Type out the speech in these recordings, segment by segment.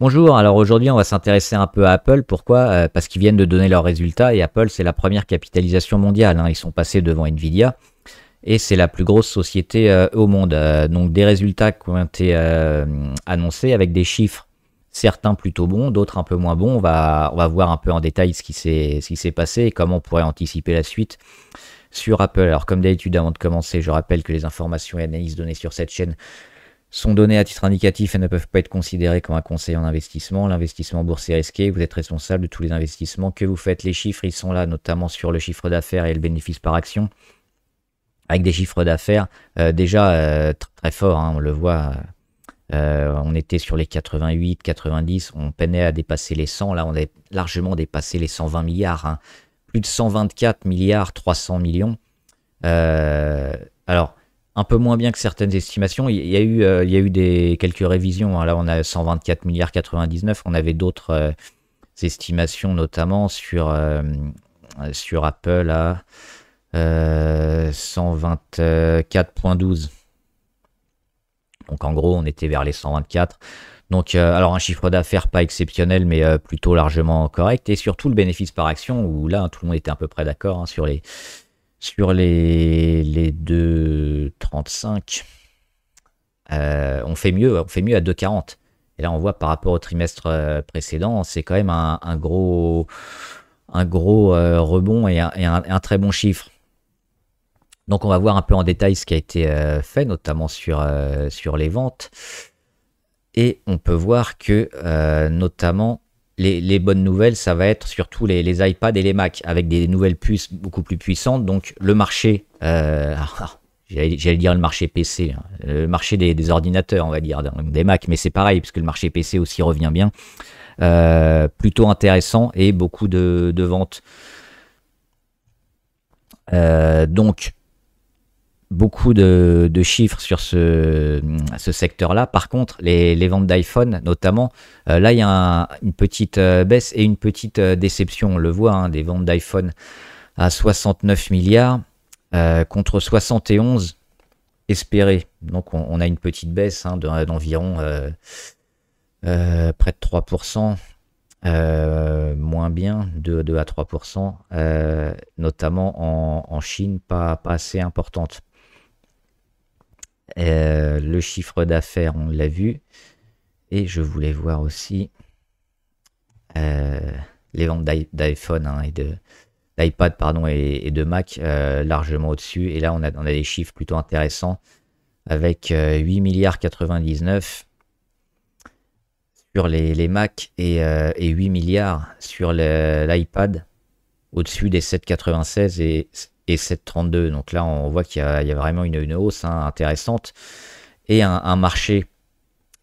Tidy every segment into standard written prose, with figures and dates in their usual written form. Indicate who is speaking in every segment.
Speaker 1: Bonjour, alors aujourd'hui on va s'intéresser un peu à Apple. Pourquoi? Parce qu'ils viennent de donner leurs résultats et Apple c'est la première capitalisation mondiale, hein. Ils sont passés devant Nvidia et c'est la plus grosse société au monde. Donc des résultats qui ont été annoncés avec des chiffres, certains plutôt bons, d'autres un peu moins bons. On va voir un peu en détail ce qui s'est passé et comment on pourrait anticiper la suite sur Apple. Alors comme d'habitude avant de commencer, je rappelle que les informations et analyses données sur cette chaîne sont données à titre indicatif et ne peuvent pas être considérées comme un conseil en investissement. L'investissement en bourse est risqué, vous êtes responsable de tous les investissements que vous faites. Les chiffres, ils sont là, notamment sur le chiffre d'affaires et le bénéfice par action, avec des chiffres d'affaires déjà très forts, hein, on le voit. On était sur les 88, 90, on peinait à dépasser les 100, là on a largement dépassé les 120 milliards, hein. Plus de 124 milliards 300 millions. Alors, un peu moins bien que certaines estimations. Il y a eu quelques révisions, hein. Là, on a 124 milliards 99. On avait d'autres estimations, notamment sur Apple à 124,12. Donc, en gros, on était vers les 124. Donc, alors un chiffre d'affaires pas exceptionnel, mais plutôt largement correct. Et surtout le bénéfice par action, où là, tout le monde était à peu près d'accord, hein, sur les 2,35, on fait mieux à 2,40. Et là, on voit par rapport au trimestre précédent, c'est quand même un gros rebond et un très bon chiffre. Donc, on va voir un peu en détail ce qui a été fait, notamment sur les ventes. Et on peut voir que, notamment, les bonnes nouvelles, ça va être surtout les iPads et les Mac, avec des nouvelles puces beaucoup plus puissantes. Donc le marché, j'allais dire le marché PC, hein, le marché des ordinateurs, on va dire, des Mac, mais c'est pareil, puisque le marché PC aussi revient bien. Plutôt intéressant et beaucoup de ventes. Donc, beaucoup de chiffres sur ce secteur-là. Par contre, les ventes d'iPhone, notamment, là, il y a une petite baisse et une petite déception. On le voit, hein, des ventes d'iPhone à 69 milliards contre 71 espérés. Donc, on a une petite baisse, hein, d'environ près de 3%. Moins bien, 2 à 3%, notamment en Chine, pas assez importante. Le chiffre d'affaires, on l'a vu. Et je voulais voir aussi les ventes d'iPhone, hein, d'iPad pardon, et de Mac largement au-dessus. Et là, on a des chiffres plutôt intéressants avec 8 milliards 99 sur les Mac et 8 milliards sur l'iPad, au-dessus des 7,96 et 7,32. Donc là, on voit qu'il y a vraiment une hausse, hein, intéressante et un marché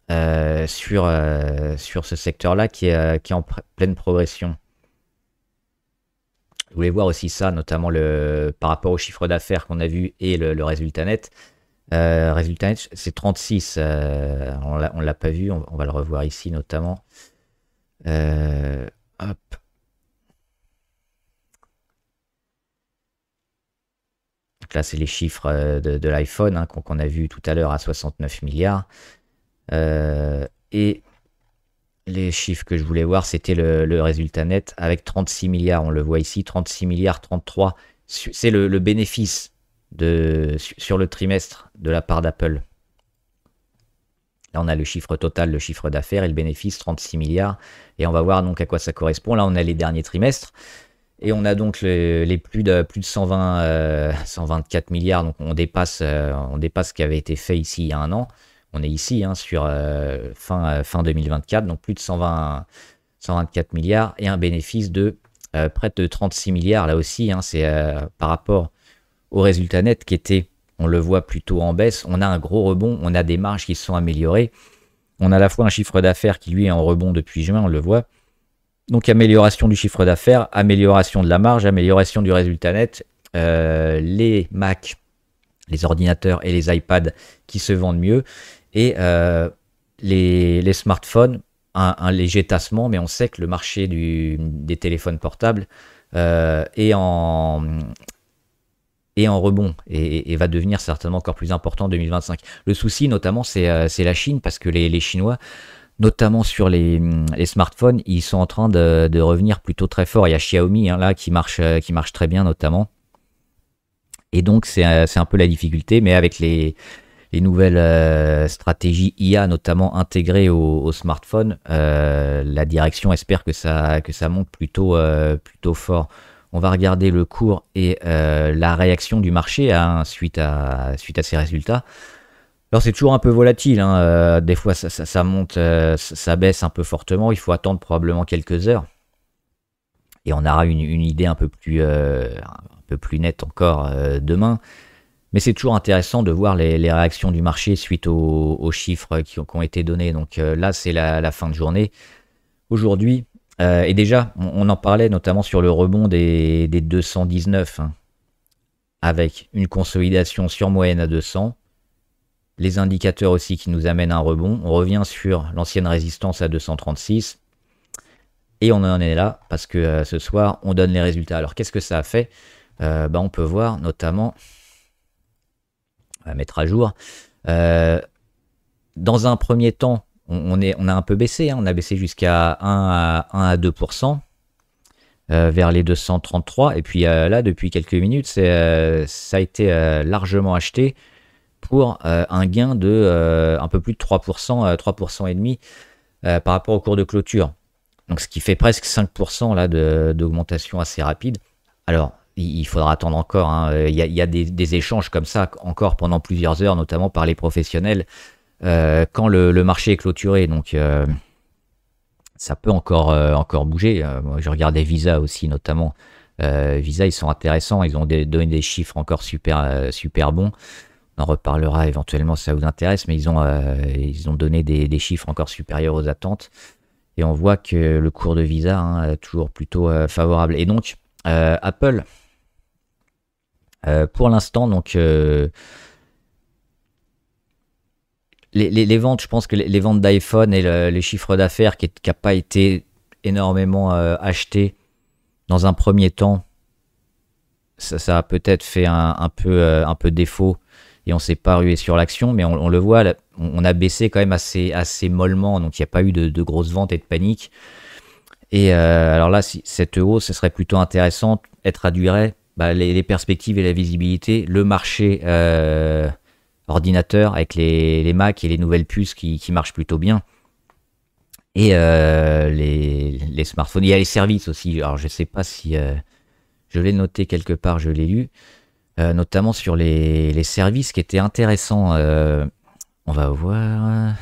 Speaker 1: sur ce secteur-là qui est en pleine progression. Je voulais voir aussi ça, notamment par rapport au chiffre d'affaires qu'on a vu et le résultat net. Résultat net, c'est 36. On l'a pas vu, on va le revoir ici notamment. Hop. Donc là, c'est les chiffres de l'iPhone, hein, qu'on a vu tout à l'heure à 69 milliards. Et les chiffres que je voulais voir, c'était le résultat net avec 36 milliards. On le voit ici, 36 milliards 33. C'est le bénéfice sur le trimestre de la part d'Apple. Là, on a le chiffre total, le chiffre d'affaires et le bénéfice, 36 milliards. Et on va voir donc à quoi ça correspond. Là, on a les derniers trimestres. Et on a donc les plus de 124 milliards. Donc on dépasse ce qui avait été fait ici il y a un an. On est ici, hein, sur fin 2024. Donc plus de 124 milliards et un bénéfice de près de 36 milliards. Là aussi, hein, c'est par rapport au résultat net qui était, on le voit, plutôt en baisse. On a un gros rebond. On a des marges qui se sont améliorées. On a à la fois un chiffre d'affaires qui, lui, est en rebond depuis juin. On le voit. Donc amélioration du chiffre d'affaires, amélioration de la marge, amélioration du résultat net. Les Mac, les ordinateurs et les iPads qui se vendent mieux. Et les smartphones, un léger tassement, mais on sait que le marché des téléphones portables est en rebond et va devenir certainement encore plus important en 2025. Le souci notamment, c'est la Chine, parce que les Chinois notamment sur les smartphones, ils sont en train de revenir plutôt très fort. Il y a Xiaomi hein, là qui marche très bien notamment. Et donc c'est un peu la difficulté, mais avec les nouvelles stratégies IA notamment intégrées au smartphone, la direction espère que ça monte plutôt fort. On va regarder le cours et la réaction du marché hein, suite à ces résultats. Alors c'est toujours un peu volatile, hein, des fois ça monte, ça baisse un peu fortement, il faut attendre probablement quelques heures et on aura une idée un peu plus nette encore demain. Mais c'est toujours intéressant de voir les réactions du marché suite aux chiffres qui ont été donnés. Donc là c'est la fin de journée. Aujourd'hui, et déjà on en parlait notamment sur le rebond des 219, hein, avec une consolidation sur moyenne à 200. Les indicateurs aussi qui nous amènent un rebond. On revient sur l'ancienne résistance à 236. Et on en est là parce que ce soir, on donne les résultats. Alors, qu'est-ce que ça a fait on peut voir notamment, on va mettre à jour, dans un premier temps, on a un peu baissé. Hein, on a baissé jusqu'à 1 à 2%. Vers les 233. Et puis là, depuis quelques minutes, ça a été largement acheté pour un gain de un peu plus de 3%, 3% et demi par rapport au cours de clôture. Donc ce qui fait presque 5% là d'augmentation assez rapide. Alors il faudra attendre encore. Hein. Il y a des échanges comme ça encore pendant plusieurs heures, notamment par les professionnels, quand le marché est clôturé. Donc ça peut encore bouger. Moi, je regardais Visa aussi notamment. Visa, ils sont intéressants. Ils ont donné des chiffres encore super bons. On en reparlera éventuellement si ça vous intéresse, mais ils ont donné des chiffres encore supérieurs aux attentes. Et on voit que le cours de Visa est toujours plutôt favorable. Et donc, Apple, pour l'instant, donc les ventes, je pense que les ventes d'iPhone et les chiffres d'affaires qui n'a pas été énormément acheté dans un premier temps, ça a peut-être fait un peu défaut. Et on s'est pas rué sur l'action, mais on le voit, on a baissé quand même assez mollement, donc il n'y a pas eu de grosses ventes et de panique. Et alors là, si cette hausse, ce serait plutôt intéressant, elle traduirait les perspectives et la visibilité, le marché ordinateur avec les Mac et les nouvelles puces qui marchent plutôt bien, et les smartphones. Il y a les services aussi, alors je ne sais pas si je l'ai noté quelque part, je l'ai lu. Notamment sur les services qui étaient intéressants. On va voir.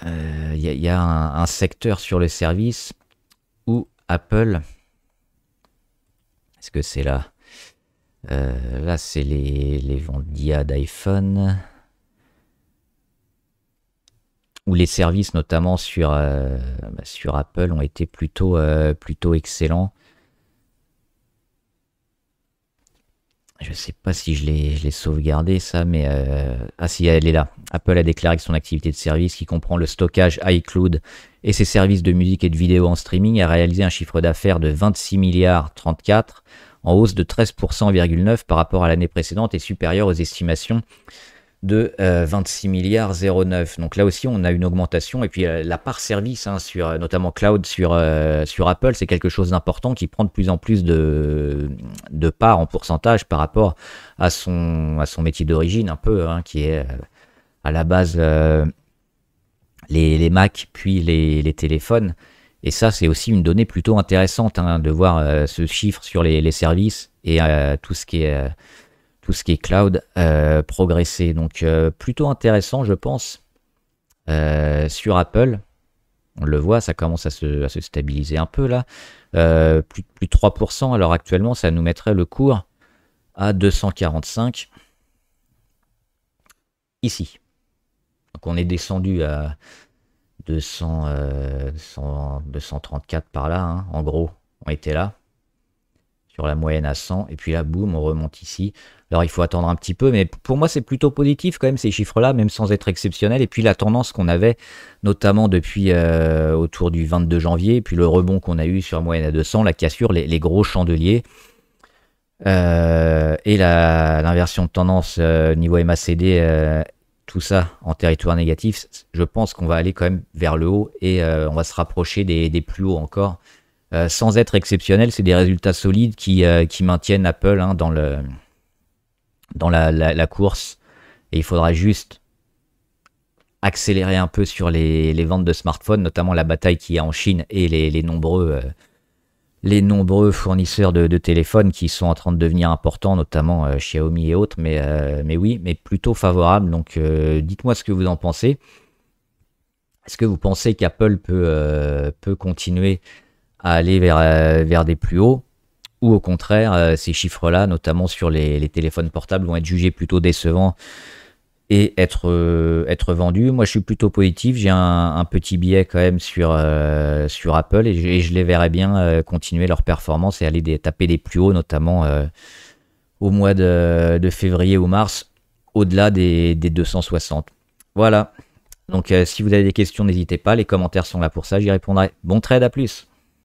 Speaker 1: Il y a un secteur sur le service où Apple. Est-ce que c'est là? Là, c'est les ventes d'IA d'iPhone. Où les services, notamment sur Apple, ont été plutôt excellents. Je ne sais pas si je l'ai sauvegardé ça, mais ah si, elle est là. Apple a déclaré que son activité de service, qui comprend le stockage iCloud et ses services de musique et de vidéo en streaming, a réalisé un chiffre d'affaires de 26 milliards 34, en hausse de 13,9% par rapport à l'année précédente et supérieur aux estimations de 26 milliards 09. Donc là aussi, on a une augmentation. Et puis la part service, hein, sur notamment cloud sur Apple, c'est quelque chose d'important qui prend de plus en plus de part en pourcentage par rapport à son métier d'origine, un peu, hein, qui est à la base les Mac, puis les téléphones. Et ça, c'est aussi une donnée plutôt intéressante, hein, de voir ce chiffre sur les services et tout ce qui est cloud progresser. Donc plutôt intéressant, je pense, sur Apple. On le voit, ça commence à se stabiliser un peu là. Plus de 3%. Alors actuellement, ça nous mettrait le cours à 245 ici. Donc on est descendu à 234 par là, hein, en gros. On était là sur la moyenne à 100, et puis là, boum, on remonte ici. Alors il faut attendre un petit peu, mais pour moi c'est plutôt positif quand même ces chiffres-là, même sans être exceptionnels. Et puis la tendance qu'on avait, notamment depuis autour du 22 janvier, et puis le rebond qu'on a eu sur la moyenne à 200, la cassure, les gros chandeliers, et l'inversion de tendance niveau MACD tout ça en territoire négatif, je pense qu'on va aller quand même vers le haut et on va se rapprocher des plus hauts encore. Sans être exceptionnel, c'est des résultats solides qui maintiennent Apple hein, dans la course. Et il faudra juste accélérer un peu sur les ventes de smartphones, notamment la bataille qu'il y a en Chine et les nombreux fournisseurs de téléphones qui sont en train de devenir importants, notamment Xiaomi et autres. Mais oui, mais plutôt favorable. Donc dites-moi ce que vous en pensez. Est-ce que vous pensez qu'Apple peut continuer à aller vers des plus hauts, ou au contraire, ces chiffres-là, notamment sur les téléphones portables, vont être jugés plutôt décevants et être vendus? Moi, je suis plutôt positif. J'ai un petit biais quand même sur Apple et je les verrais bien continuer leur performance et aller taper des plus hauts, notamment au mois de février ou mars, au-delà des 260. Voilà. Donc, si vous avez des questions, n'hésitez pas. Les commentaires sont là pour ça. J'y répondrai. Bon trade, à plus.